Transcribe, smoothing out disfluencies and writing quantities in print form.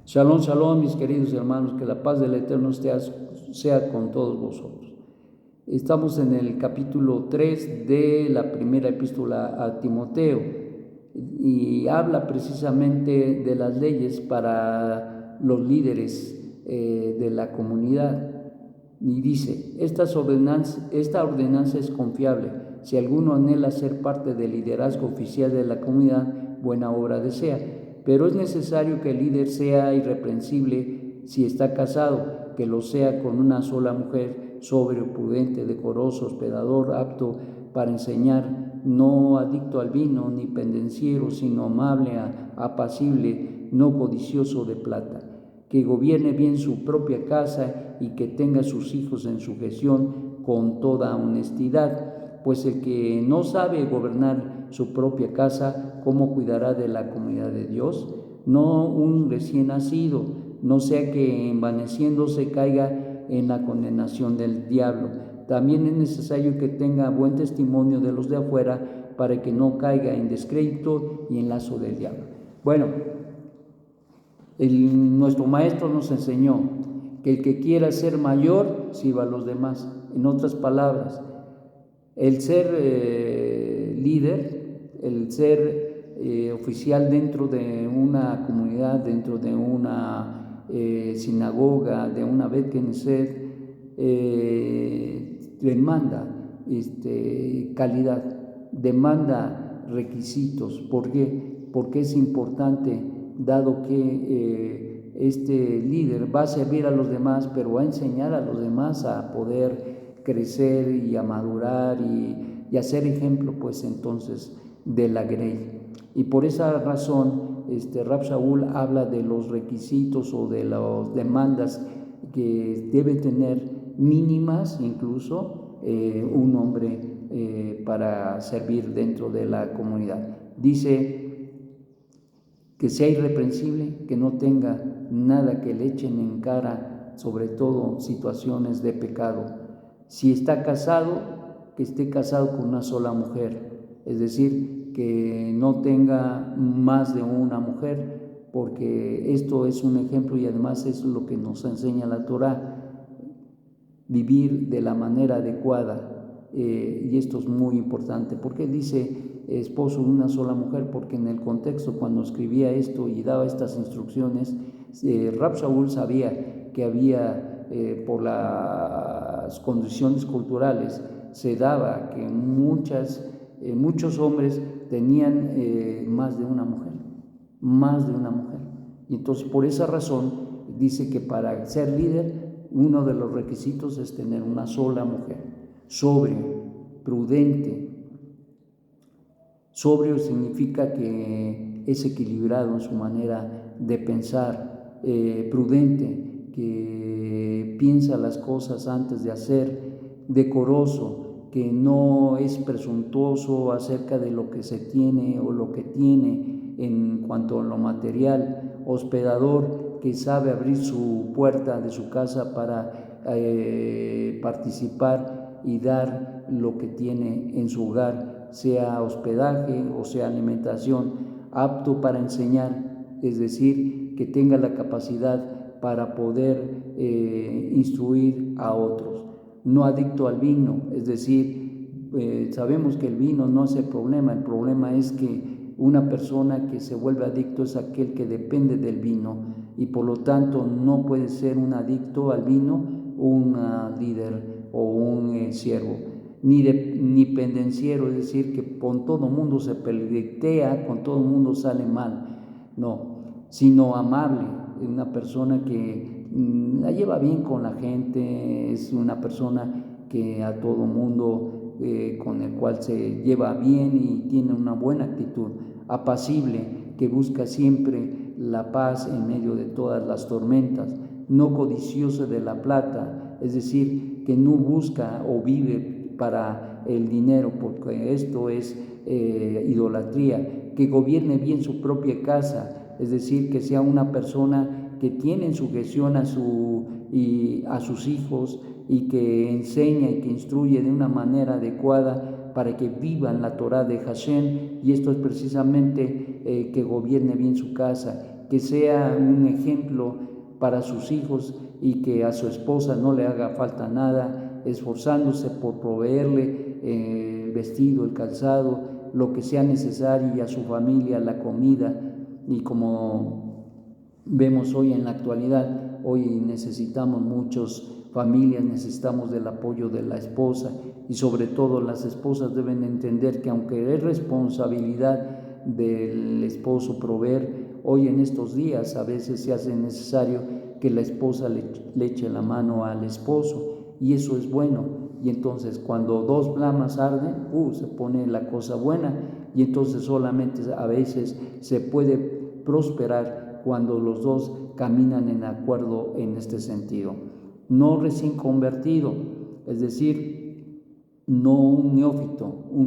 Shalom, shalom, mis queridos hermanos, que la paz del Eterno sea con todos vosotros. Estamos en el capítulo 3 de la primera epístola a Timoteo y habla precisamente de las leyes para los líderes de la comunidad. Y dice, esta ordenanza es confiable. Si alguno anhela ser parte del liderazgo oficial de la comunidad, buena obra desea. Pero es necesario que el líder sea irreprensible si está casado, que lo sea con una sola mujer, sobrio, prudente, decoroso, hospedador, apto para enseñar, no adicto al vino, ni pendenciero, sino amable, apacible, no codicioso de plata, que gobierne bien su propia casa y que tenga a sus hijos en sujeción con toda honestidad. Pues el que no sabe gobernar su propia casa, ¿cómo cuidará de la comunidad de Dios? No un recién nacido, no sea que envaneciéndose caiga en la condenación del diablo. También es necesario que tenga buen testimonio de los de afuera para que no caiga en descrédito y en lazo del diablo. Bueno, nuestro maestro nos enseñó que el que quiera ser mayor sirva a los demás. En otras palabras, el ser líder, el ser oficial dentro de una comunidad, dentro de una sinagoga, de una Bet Knesset, demanda calidad, demanda requisitos. ¿Por qué? Porque es importante, dado que este líder va a servir a los demás, pero va a enseñar a los demás a poder crecer y a madurar y a ser ejemplo, pues entonces, de la grey. Y por esa razón, Rab Shaul habla de los requisitos o de las demandas que debe tener mínimas, incluso un hombre para servir dentro de la comunidad. Dice que sea irreprensible, que no tenga nada que le echen en cara, sobre todo situaciones de pecado. Si está casado, que esté casado con una sola mujer, es decir, que no tenga más de una mujer, porque esto es un ejemplo y además es lo que nos enseña la Torá, vivir de la manera adecuada. Y esto es muy importante. ¿Por qué dice esposo de una sola mujer? Porque en el contexto, cuando escribía esto y daba estas instrucciones, Rab Shaul sabía que había, por las condiciones culturales, se daba que muchos hombres tenían más de una mujer. Y entonces, por esa razón, dice que para ser líder, uno de los requisitos es tener una sola mujer, sobrio, prudente. Sobrio significa que es equilibrado en su manera de pensar, prudente, que piensa las cosas antes de hacer, decoroso, que no es presuntuoso acerca de lo que se tiene o lo que tiene en cuanto a lo material, hospedador, que sabe abrir su puerta de su casa para participar y dar lo que tiene en su hogar, sea hospedaje o sea alimentación, apto para enseñar, es decir, que tenga la capacidad para poder instruir a otros. No adicto al vino, es decir, sabemos que el vino no es el problema es que una persona que se vuelve adicto es aquel que depende del vino y por lo tanto no puede ser un adicto al vino un líder o un siervo, ni pendenciero, es decir, que con todo mundo se peletea, con todo mundo sale mal, no, sino amable, una persona que la lleva bien con la gente, es una persona que a todo mundo con el cual se lleva bien y tiene una buena actitud, apacible, que busca siempre la paz en medio de todas las tormentas, no codicioso de la plata, es decir, que no busca o vive para el dinero, porque esto es idolatría, que gobierne bien su propia casa, es decir, que sea una persona que tiene en sujeción a sus hijos y que enseña y que instruye de una manera adecuada para que vivan la Torá de Hashem, y esto es precisamente que gobierne bien su casa, que sea un ejemplo para sus hijos y que a su esposa no le haga falta nada, esforzándose por proveerle el vestido, el calzado, lo que sea necesario, y a su familia la comida. Y como vemos hoy en la actualidad, hoy necesitamos muchas familias, necesitamos del apoyo de la esposa, y sobre todo las esposas deben entender que aunque es responsabilidad del esposo proveer, hoy en estos días a veces se hace necesario que la esposa le eche la mano al esposo, y eso es bueno. Y entonces cuando dos flamas arden, se pone la cosa buena, y entonces solamente a veces se puede prosperar cuando los dos caminan en acuerdo en este sentido. No recién convertido, es decir, no un neófito, un